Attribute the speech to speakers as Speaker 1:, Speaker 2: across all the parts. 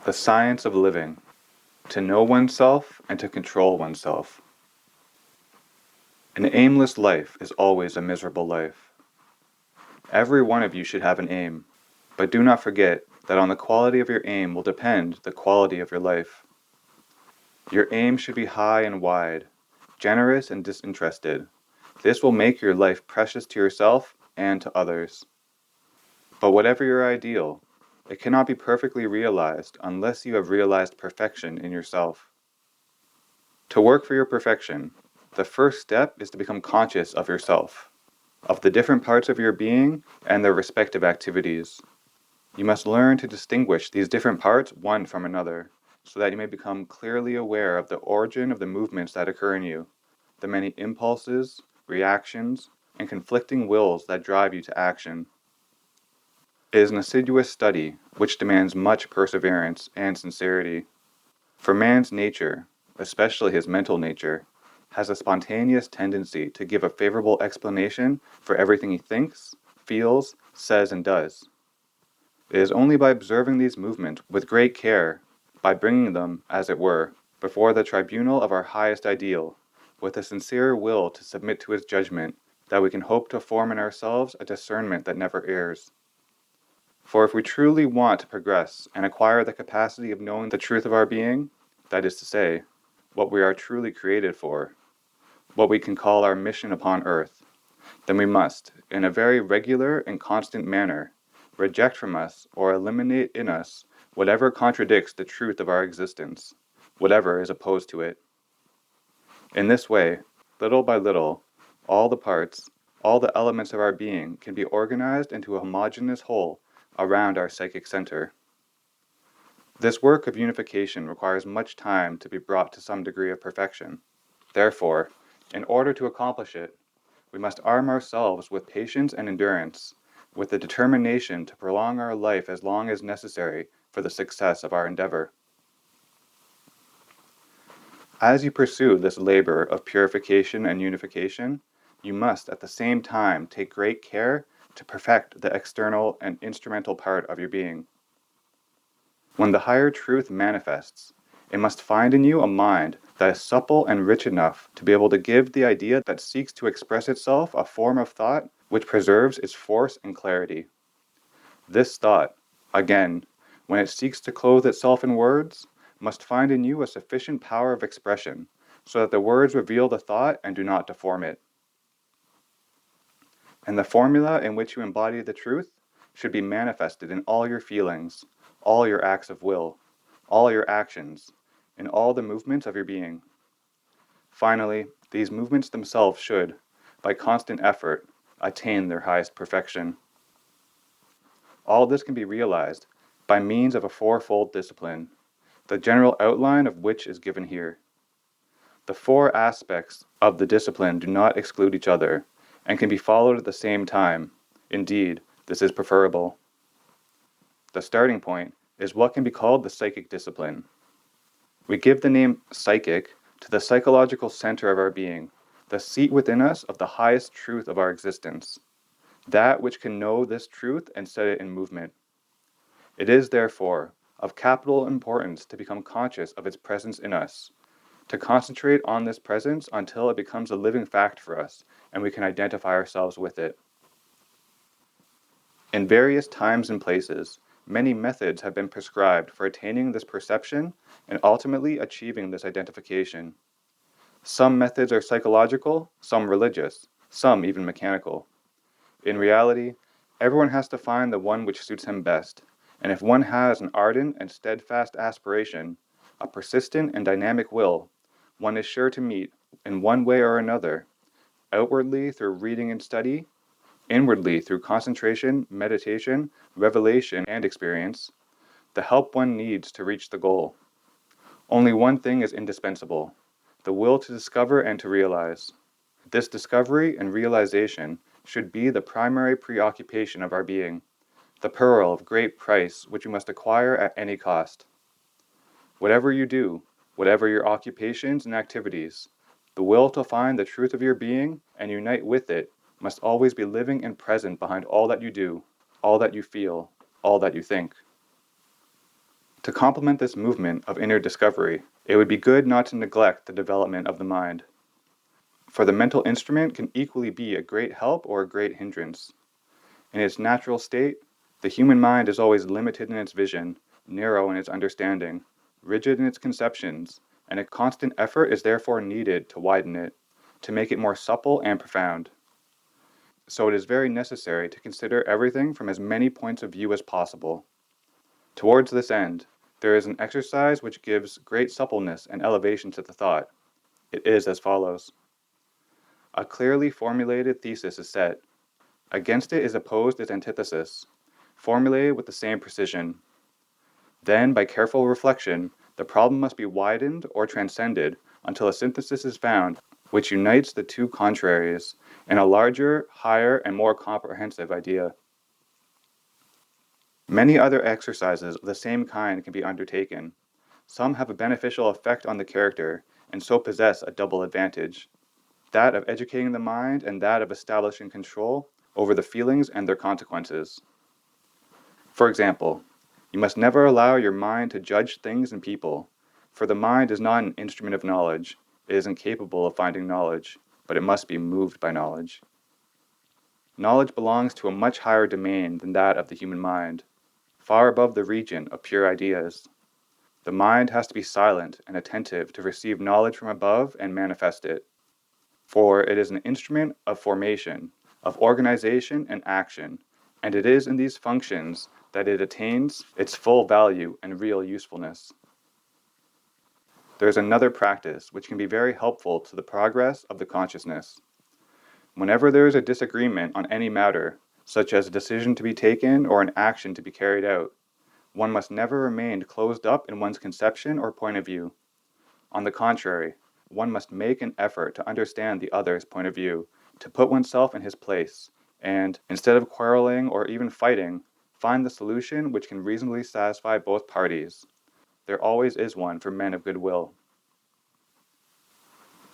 Speaker 1: The science of living, to know oneself and to control oneself. An aimless life is always a miserable life. Every one of you should have an aim, but do not forget that on the quality of your aim will depend the quality of your life. Your aim should be high and wide, generous and disinterested. This will make your life precious to yourself and to others. But whatever your ideal, it cannot be perfectly realized unless you have realized perfection in yourself. To work for your perfection, the first step is to become conscious of yourself, of the different parts of your being and their respective activities. You must learn to distinguish these different parts one from another, so that you may become clearly aware of the origin of the movements that occur in you, the many impulses, reactions, and conflicting wills that drive you to action. It is an assiduous study which demands much perseverance and sincerity. For man's nature, especially his mental nature, has a spontaneous tendency to give a favourable explanation for everything he thinks, feels, says, and does. It is only by observing these movements with great care, by bringing them, as it were, before the tribunal of our highest ideal, with a sincere will to submit to its judgment, that we can hope to form in ourselves a discernment that never errs. For if we truly want to progress and acquire the capacity of knowing the truth of our being, that is to say, what we are truly created for, what we can call our mission upon earth, then we must, in a very regular and constant manner, reject from us or eliminate in us whatever contradicts the truth of our existence, whatever is opposed to it. In this way, little by little, all the parts, all the elements of our being can be organized into a homogeneous whole around our psychic center. This work of unification requires much time to be brought to some degree of perfection. Therefore, in order to accomplish it, we must arm ourselves with patience and endurance, with the determination to prolong our life as long as necessary for the success of our endeavour. As you pursue this labor of purification and unification, you must at the same time take great care to perfect the external and instrumental part of your being. When the higher truth manifests, it must find in you a mind that is supple and rich enough to be able to give the idea that seeks to express itself a form of thought which preserves its force and clarity. This thought, again, when it seeks to clothe itself in words, must find in you a sufficient power of expression, so that the words reveal the thought and do not deform it. And the formula in which you embody the truth should be manifested in all your feelings, all your acts of will, all your actions, in all the movements of your being. Finally, these movements themselves should, by constant effort, attain their highest perfection. All this can be realized by means of a fourfold discipline, the general outline of which is given here. The four aspects of the discipline do not exclude each other, and can be followed at the same time. Indeed, this is preferable. The starting point is what can be called the psychic discipline. We give the name psychic to the psychological center of our being, the seat within us of the highest truth of our existence, that which can know this truth and set it in movement. It is, therefore, of capital importance to become conscious of its presence in us, to concentrate on this presence until it becomes a living fact for us and we can identify ourselves with it. In various times and places, many methods have been prescribed for attaining this perception and ultimately achieving this identification. Some methods are psychological, some religious, some even mechanical. In reality, everyone has to find the one which suits him best, and if one has an ardent and steadfast aspiration, a persistent and dynamic will, one is sure to meet, in one way or another, outwardly through reading and study, inwardly through concentration, meditation, revelation, and experience, the help one needs to reach the goal. Only one thing is indispensable, the will to discover and to realize. This discovery and realization should be the primary preoccupation of our being, the pearl of great price which you must acquire at any cost. Whatever you do, whatever your occupations and activities, the will to find the truth of your being and unite with it must always be living and present behind all that you do, all that you feel, all that you think. To complement this movement of inner discovery, it would be good not to neglect the development of the mind. For the mental instrument can equally be a great help or a great hindrance. In its natural state, the human mind is always limited in its vision, narrow in its understanding, rigid in its conceptions, and a constant effort is therefore needed to widen it, to make it more supple and profound. So it is very necessary to consider everything from as many points of view as possible. Towards this end, there is an exercise which gives great suppleness and elevation to the thought. It is as follows. A clearly formulated thesis is set. Against it is opposed its antithesis, formulated with the same precision. Then, by careful reflection, the problem must be widened or transcended until a synthesis is found which unites the two contraries in a larger, higher, and more comprehensive idea. Many other exercises of the same kind can be undertaken. Some have a beneficial effect on the character, and so possess a double advantage, that of educating the mind and that of establishing control over the feelings and their consequences. For example, you must never allow your mind to judge things and people, for the mind is not an instrument of knowledge. It is incapable of finding knowledge, but it must be moved by knowledge. Knowledge belongs to a much higher domain than that of the human mind, far above the region of pure ideas. The mind has to be silent and attentive to receive knowledge from above and manifest it, for it is an instrument of formation, of organization and action, and it is in these functions that it attains its full value and real usefulness. There is another practice which can be very helpful to the progress of the consciousness. Whenever there is a disagreement on any matter, such as a decision to be taken or an action to be carried out, one must never remain closed up in one's conception or point of view. On the contrary, one must make an effort to understand the other's point of view, to put oneself in his place, and, instead of quarreling or even fighting, find the solution which can reasonably satisfy both parties. There always is one for men of good will.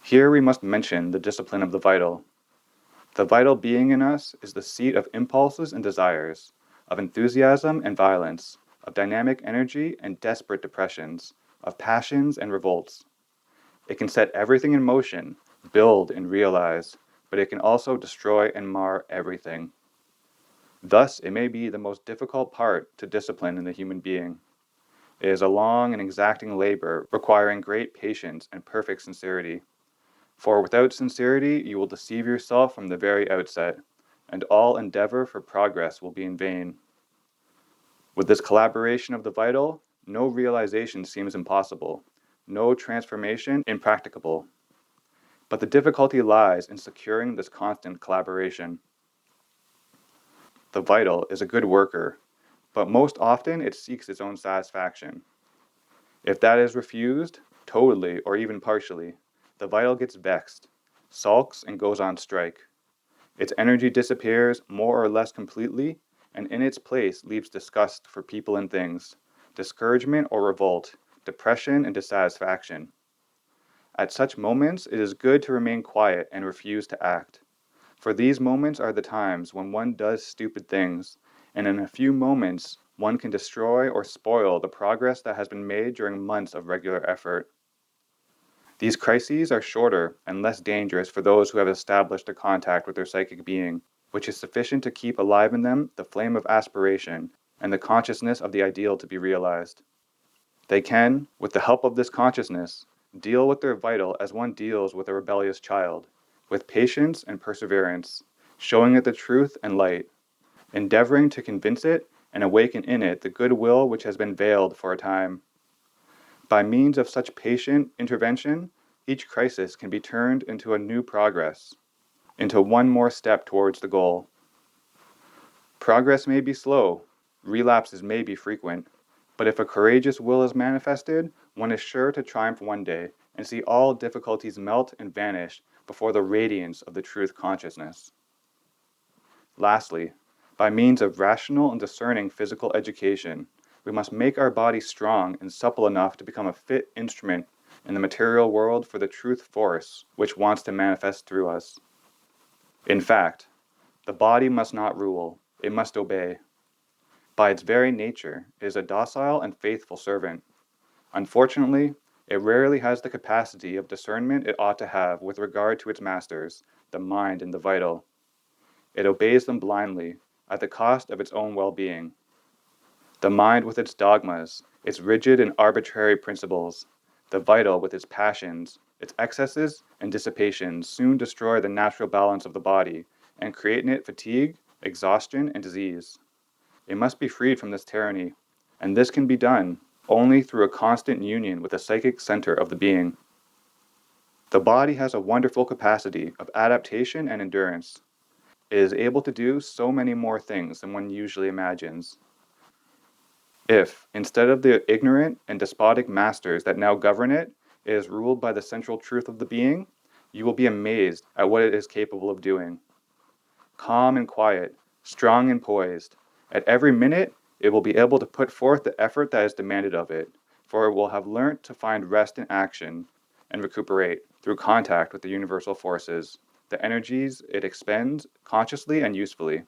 Speaker 1: Here we must mention the discipline of the vital. The vital being in us is the seat of impulses and desires, of enthusiasm and violence, of dynamic energy and desperate depressions, of passions and revolts. It can set everything in motion, build and realize, but it can also destroy and mar everything. Thus, it may be the most difficult part to discipline in the human being. It is a long and exacting labor requiring great patience and perfect sincerity. For without sincerity, you will deceive yourself from the very outset, and all endeavour for progress will be in vain. With this collaboration of the vital, no realization seems impossible, no transformation impracticable. But the difficulty lies in securing this constant collaboration. The vital is a good worker, but most often it seeks its own satisfaction. If that is refused, totally or even partially, the vital gets vexed, sulks, and goes on strike. Its energy disappears more or less completely, and in its place leaves disgust for people and things, discouragement or revolt, depression and dissatisfaction. At such moments, it is good to remain quiet and refuse to act, for these moments are the times when one does stupid things, and in a few moments one can destroy or spoil the progress that has been made during months of regular effort. These crises are shorter and less dangerous for those who have established a contact with their psychic being, which is sufficient to keep alive in them the flame of aspiration and the consciousness of the ideal to be realized. They can, with the help of this consciousness, deal with their vital as one deals with a rebellious child, with patience and perseverance, showing it the truth and light, endeavoring to convince it and awaken in it the good will which has been veiled for a time. By means of such patient intervention, each crisis can be turned into a new progress, into one more step towards the goal. Progress may be slow, relapses may be frequent, but if a courageous will is manifested, one is sure to triumph one day and see all difficulties melt and vanish before the radiance of the truth consciousness. Lastly, by means of rational and discerning physical education, we must make our body strong and supple enough to become a fit instrument in the material world for the truth force which wants to manifest through us. In fact, the body must not rule, it must obey. By its very nature, it is a docile and faithful servant. Unfortunately, it rarely has the capacity of discernment it ought to have with regard to its masters, the mind and the vital. It obeys them blindly, at the cost of its own well-being. The mind with its dogmas, its rigid and arbitrary principles, the vital with its passions, its excesses and dissipations soon destroy the natural balance of the body and create in it fatigue, exhaustion, and disease. It must be freed from this tyranny, and this can be done only through a constant union with the psychic center of the being. The body has a wonderful capacity of adaptation and endurance. It is able to do so many more things than one usually imagines. If, instead of the ignorant and despotic masters that now govern it, it is ruled by the central truth of the being, you will be amazed at what it is capable of doing. Calm and quiet, strong and poised, at every minute it will be able to put forth the effort that is demanded of it, for it will have learnt to find rest in action and recuperate through contact with the universal forces, the energies it expends consciously and usefully.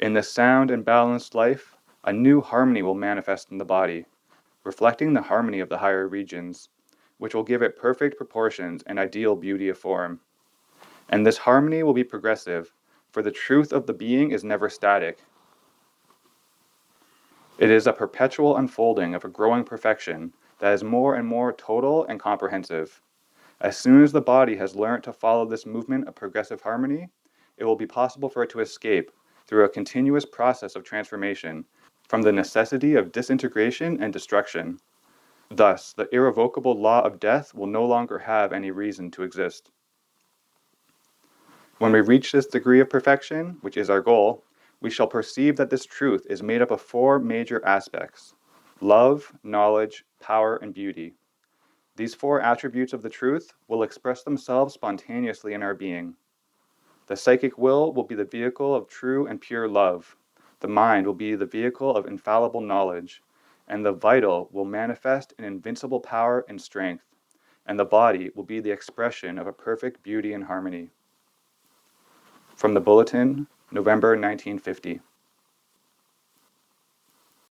Speaker 1: In this sound and balanced life, a new harmony will manifest in the body, reflecting the harmony of the higher regions, which will give it perfect proportions and ideal beauty of form. And this harmony will be progressive, for the truth of the being is never static. It is a perpetual unfolding of a growing perfection that is more and more total and comprehensive. As soon as the body has learnt to follow this movement of progressive harmony, it will be possible for it to escape, through a continuous process of transformation, from the necessity of disintegration and destruction. Thus, the irrevocable law of death will no longer have any reason to exist. When we reach this degree of perfection, which is our goal, we shall perceive that this truth is made up of four major aspects: love, knowledge, power, and beauty. These four attributes of the truth will express themselves spontaneously in our being. The psychic will be the vehicle of true and pure love. The mind will be the vehicle of infallible knowledge, and the vital will manifest in invincible power and strength, and the body will be the expression of a perfect beauty and harmony. From the Bulletin, November 1950.